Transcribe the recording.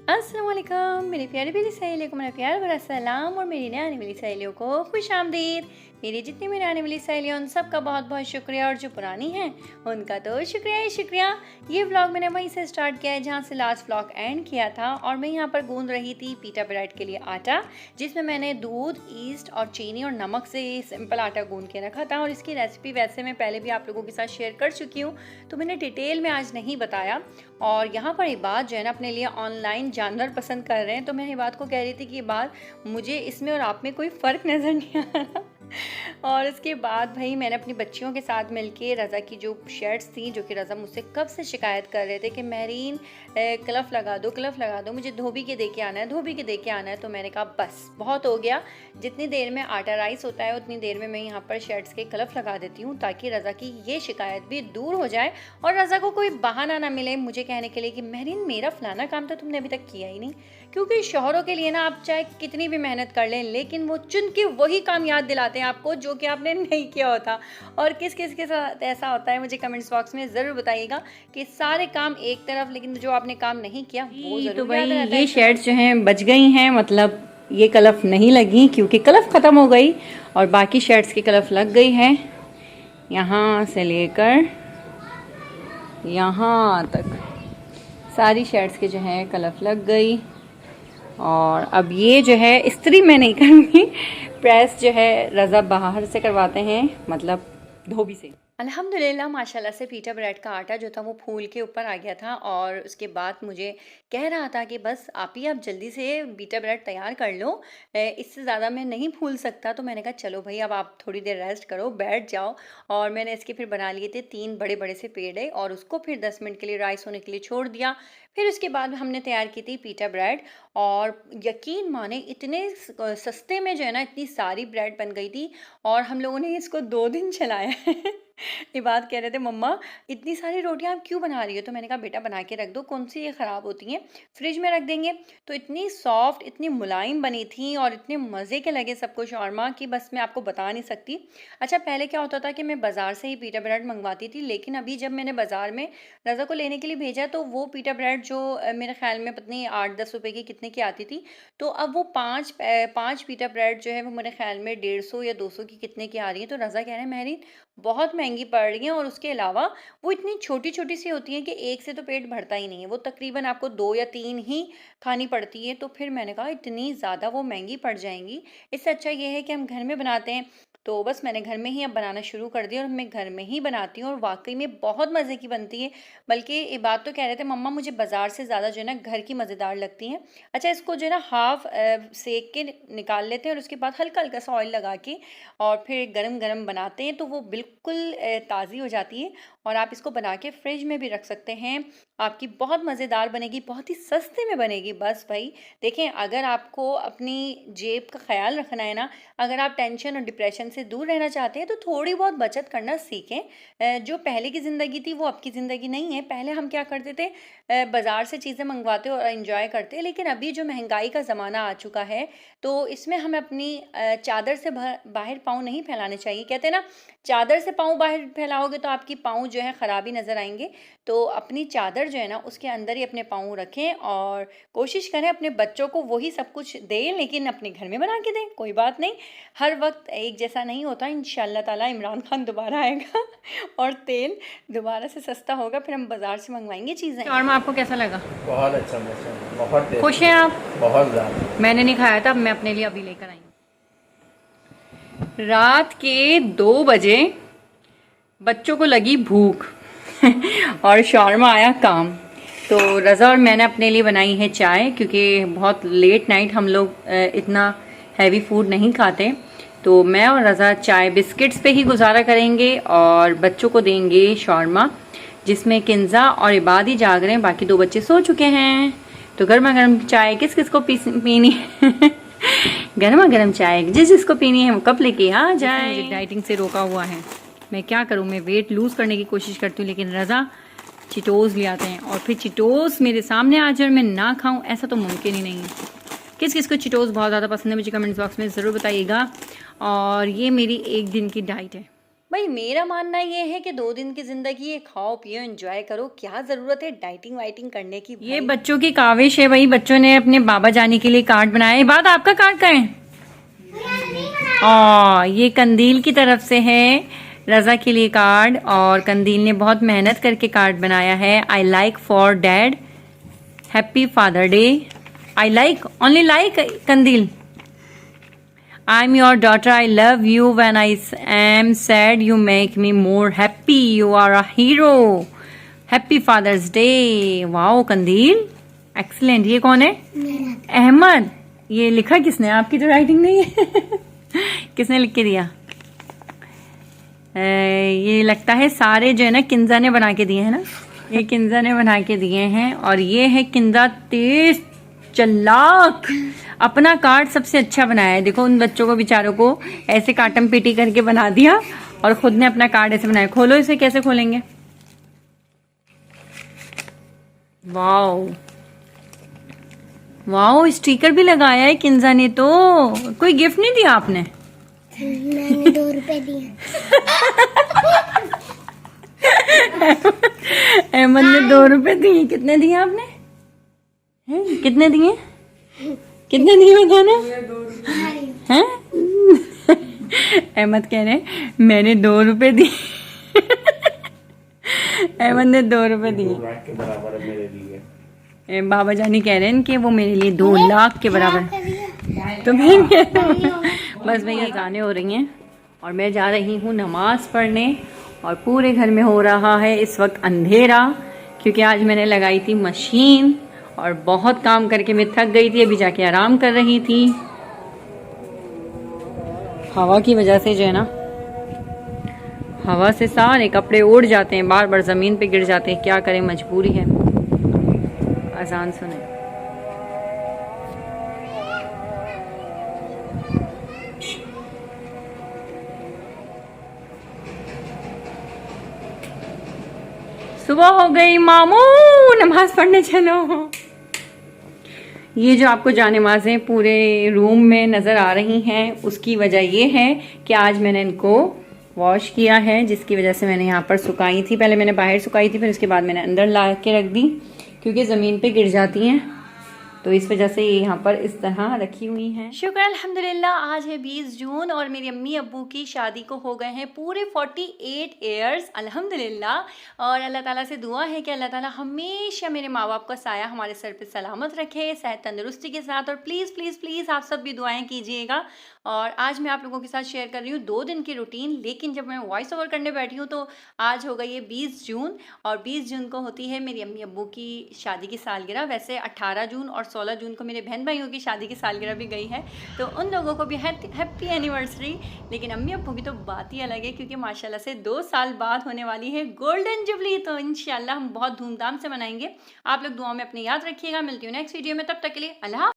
अस्सलाम वालेकुम मेरी प्यारी प्यारी सहेलियों को मेरा प्यार भरा सलाम और मेरी नई आने वाली सहेलियों को खुश आमदीद। मेरी जितनी मेरी आने वाली सहेलियों उन सबका बहुत बहुत शुक्रिया और जो पुरानी हैं उनका तो शुक्रिया ही शुक्रिया। ये व्लॉग मैंने वहीं से स्टार्ट किया है जहाँ से लास्ट व्लॉग एंड किया था और मैं यहाँ पर गूंद रही थी पीटा ब्रेड के लिए आटा, जिसमें मैंने दूध, ईस्ट और चीनी और नमक से सिंपल आटा गूंद के रखा था। और इसकी रेसिपी वैसे मैं पहले भी आप लोगों के साथ शेयर कर चुकी हूँ, तो मैंने डिटेल में आज नहीं बताया। और यहाँ पर इबाद जो है ना अपने लिए ऑनलाइन जानवर पसंद कर रहे हैं, तो मैं इबाद को कह रही थी कि इबाद मुझे इसमें और आप में कोई फ़र्क नज़र नहीं आ रहा। और उसके बाद भाई मैंने अपनी बच्चियों के साथ मिलके रज़ा की जो शर्ट्स थी, जो कि रज़ा मुझसे कब से शिकायत कर रहे थे कि महरीन क्लफ लगा दो, मुझे धोबी के दे के आना है, तो मैंने कहा बस बहुत हो गया। जितनी देर में आटा राइस होता है उतनी देर में मैं यहाँ पर शर्ट्स के क्लफ लगा देती हूँ, ताकि रज़ा की ये शिकायत भी दूर हो जाए और रज़ा को कोई बहाना ना मिले मुझे कहने के लिए कि महरीन मेरा फलाना काम तो तुमने अभी तक किया ही नहीं। क्योंकि शौहरों के लिए ना आप चाहे कितनी भी मेहनत कर लें, लेकिन वो चुन के वही काम याद दिलाते हैं आपको जो कि आपने नहीं किया होता। और किस किस के साथ ऐसा होता है मुझे कमेंट्स बॉक्स में ज़रूर बताइएगा कि सारे काम एक तरफ, लेकिन जो आपने काम नहीं किया वो ज़रूर। तो भाई ये शर्ट्स जो हैं बच गई हैं, मतलब ये कलफ नहीं लगी क्योंकि कलफ ख़त्म हो गई और बाकी शर्ट्स की कलफ लग गई है। यहाँ से लेकर यहाँ तक सारी शर्ट्स के जो है कलफ लग गई। और अब ये जो है इस्त्री मैं नहीं करूँगी, प्रेस जो है रज़ा बाहर से करवाते हैं, मतलब धोबी से। अल्हम्दुलिल्लाह माशाल्लाह से पीटा ब्रेड का आटा जो था वो फूल के ऊपर आ गया था और उसके बाद मुझे कह रहा था कि बस आप जल्दी से पीटा ब्रेड तैयार कर लो, इससे ज़्यादा मैं नहीं फूल सकता। तो मैंने कहा चलो भाई अब आप थोड़ी देर रेस्ट करो, बैठ जाओ। और मैंने इसके फिर बना लिए थे 3 बड़े बड़े से पेड़े और उसको फिर 10 मिनट के लिए राइस होने के लिए छोड़ दिया। फिर उसके बाद हमने तैयार की थी पीटा ब्रेड और यकीन माने इतने सस्ते में जो है ना इतनी सारी ब्रेड बन गई थी और हम लोगों ने इसको 2 दिन चलाया है। ये बात कह रहे थे मम्मा इतनी सारी रोटियां आप क्यों बना रही हो, तो मैंने कहा बेटा बना के रख दो, कौन सी ये ख़राब होती हैं, फ्रिज में रख देंगे। तो इतनी सॉफ्ट इतनी मुलायम बनी थी और इतने मज़े के लगे सबको शौरमा की बस मैं आपको बता नहीं सकती। अच्छा पहले क्या होता था कि मैं बाज़ार से ही पीटा ब्रेड मंगवाती थी, लेकिन अभी जब मैंने बाज़ार में रज़ा को लेने के लिए भेजा तो वो पीटा ब्रेड जो मेरे ख्याल में पता नहीं 8-10 रुपए की कितने की आती थी, तो अब वो पाँच पीटा ब्रेड जो है वो मेरे ख्याल में 150 या 200 की कितने की आ रही है। तो रज़ा कह रहे हैं महरीन बहुत महंगी पड़ रही हैं और उसके अलावा वो इतनी छोटी छोटी सी होती हैं कि एक से तो पेट भरता ही नहीं है, वो तकरीबन आपको 2 या 3 ही खानी पड़ती है। तो फिर मैंने कहा इतनी ज़्यादा वो महंगी पड़ जाएंगी, इससे अच्छा ये है कि हम घर में बनाते हैं। तो बस मैंने घर में ही अब बनाना शुरू कर दिया और मैं घर में ही बनाती हूँ और वाकई में बहुत मज़े की बनती है। बल्कि ये बात तो कह रहे थे मम्मा मुझे बाज़ार से ज़्यादा जो है ना घर की मज़ेदार लगती हैं। अच्छा इसको जो है ना हाफ़ सेक के निकाल लेते हैं और उसके बाद हल्का हल्का सा ऑयल लगा के और फिर गरम गरम बनाते हैं तो वो बिल्कुल ताज़ी हो जाती है और आप इसको बना के फ्रिज में भी रख सकते हैं। आपकी बहुत मज़ेदार बनेगी, बहुत ही सस्ते में बनेगी। बस भाई देखें, अगर आपको अपनी जेब का ख्याल रखना है ना, अगर आप टेंशन और डिप्रेशन से दूर रहना चाहते हैं तो थोड़ी बहुत बचत करना सीखें। जो पहले की ज़िंदगी थी वो अब की ज़िंदगी नहीं है। पहले हम क्या करते थे, बाज़ार से चीज़ें मंगवाते और एंजॉय करते, लेकिन अभी जो महंगाई का ज़माना आ चुका है तो इसमें हमें अपनी चादर से बाहर पाँव नहीं फैलाने चाहिए। कहते हैं ना चादर से पाँव बाहर फैलाओगे तो आपकी पाँव जो है ख़राबी नज़र आएंगे। तो अपनी चादर जो है ना उसके अंदर ही अपने पाँव रखें और कोशिश करें अपने बच्चों को वही सब कुछ दें, लेकिन अपने घर में बना के दें। कोई बात नहीं, हर वक्त एक जैसा नहीं होता। इंशाल्लाह ताला इमरान खान दोबारा आएगा और तेल दोबारा से सस्ता होगा, फिर हम बाज़ार से मंगवाएंगे चीज़ें। शौरमा आपको कैसा लगा? बहुत अच्छा, बहुत खुश हैं आप? बहुत ज़्यादा। मैंने नहीं खाया था, मैं अपने लिए अभी लेकर आई हूँ। रात के 2 बजे बच्चों को लगी भूख और शौरमा आया काम। तो रज़ा और मैंने अपने लिए बनाई है चाय, क्योंकि बहुत लेट नाइट हम लोग इतना हैवी फूड नहीं खाते। तो मैं और रज़ा चाय बिस्किट्स पे ही गुजारा करेंगे और बच्चों को देंगे शौरमा, जिसमें किंजा और इबाद ही जाग रहे हैं, बाकी 2 बच्चे सो चुके हैं। तो गर्मा गर्म चाय किस किस को पीनी है गर्मा गर्म चाय जिस जिसको पीनी है वो कप लेके आ जाए। मुझे डाइटिंग से रोका हुआ है, मैं क्या करूं, मैं वेट लूज करने की कोशिश करती हूँ, लेकिन रज़ा चिटोज़ ले आते हैं और फिर चिटोज़ मेरे सामने आ जाए और मैं ना खाऊं, ऐसा तो मुमकिन ही नहीं है। किस किस को चिटोज़ बहुत ज़्यादा पसंद है मुझे कमेंट्स बॉक्स में ज़रूर बताइएगा। और ये मेरी एक दिन की डाइट है। भाई भाई मेरा मानना ये है कि 2 दिन की जिंदगी है, खाओ पियो एंजॉय करो, क्या जरूरत है डाइटिंग वाइटिंग करने की। ये बच्चों की काविश है भाई, बच्चों ने अपने बाबा जाने के लिए कार्ड बनाया है। बाद आपका कार्ड कहाँ है? ये कंदील की तरफ से है रजा के लिए कार्ड, और कंदील ने बहुत मेहनत करके कार्ड बनाया है। I like for dad, happy father day. I like, only like Kandeel. I am your daughter, I love you, when I am sad you make me more happy, you are a hero, happy father's day. Wow Kandeel, excellent. ये कौन है? अहमद। ये लिखा किसने? आपकी तो writing नहीं है। किसने लिख के दिया? ये लगता है सारे जो है ना किंजा ने बना के दिए हैं ना, ये किंजा ने बना के दिए हैं। और ये है किंजा तेज चालाक, अपना कार्ड सबसे अच्छा बनाया है। देखो उन बच्चों को बेचारों को ऐसे काटम पीटी करके बना दिया और खुद ने अपना कार्ड ऐसे बनाया। खोलो इसे, कैसे खोलेंगे? वाओ वाओ, स्टिकर भी लगाया है किंजा ने। तो कोई गिफ्ट नहीं दिया आपने? मैंने 2 रुपए दिए। अहमद ने 2 रुपए दिए। कितने दिए आपने? हैं? कितने दिए? कितने दिए बताना? हैं? अहमद कह रहे मैंने 2 रुपए दिए। अहमद ने 2 रुपए दिए। 2 लाख के बराबर है मेरे लिए। बाबा जानी कह रहे हैं कि वो मेरे लिए 2 लाख के बराबर। तो मैं बस भैया गाने हो रही हैं और मैं जा रही हूँ नमाज पढ़ने, और पूरे घर में हो रहा है इस वक्त अंधेरा, क्योंकि आज मैंने लगाई थी मशीन और बहुत काम करके मैं थक गई थी। अभी जाके आराम कर रही थी। हवा की वजह से जो है ना, हवा से सारे कपड़े उड़ जाते हैं, बार बार जमीन पे गिर जाते हैं। क्या करें, मजबूरी है। अजान सुने। सुबह हो गई मामू, नमाज पढ़ने चलो। ये जो आपको जानमाज़ें पूरे रूम में नजर आ रही हैं, उसकी वजह ये है कि आज मैंने इनको वॉश किया है, जिसकी वजह से मैंने यहाँ पर सुखाई थी। पहले मैंने बाहर सुखाई थी, फिर उसके बाद मैंने अंदर ला के रख दी, क्योंकि ज़मीन पे गिर जाती हैं, तो इस वजह से ये यहाँ पर इस तरह रखी हुई हैं। शुक्र अल्हम्दुलिल्लाह। आज है 20 जून और मेरी अम्मी अब्बू की शादी को हो गए हैं पूरे 48 ईयर्स अल्हम्दुलिल्लाह। और अल्लाह ताला से दुआ है कि अल्लाह ताला हमेशा मेरे माँ बाप का साया हमारे सर पे सलामत रखे, सेहत तंदुरुस्ती के साथ। और प्लीज़ प्लीज़ प्लीज़ आप सब भी दुआएं कीजिएगा। और आज मैं आप लोगों के साथ शेयर कर रही हूँ 2 दिन की रूटीन, लेकिन जब मैं वॉइस ओवर करने बैठी हूँ तो आज हो गई है 20 जून, और 20 जून को होती है मेरी अम्मी अब्बू की शादी की सालगिरह। वैसे 18 जून और 16 जून को मेरे बहन भाइयों की शादी की सालगिरह भी गई है, तो उन लोगों को भी हैप्पी एनिवर्सरी। लेकिन अम्मी अब्बू की तो बात ही अलग है, क्योंकि माशाल्लाह से 2 साल बाद होने वाली है गोल्डन जुबली, तो इंशाल्लाह हम बहुत धूमधाम से मनाएंगे। आप लोग दुआ में अपनी याद रखिएगा। मिलती हूँ नेक्स्ट वीडियो में, तब तक के लिए अल्लाह।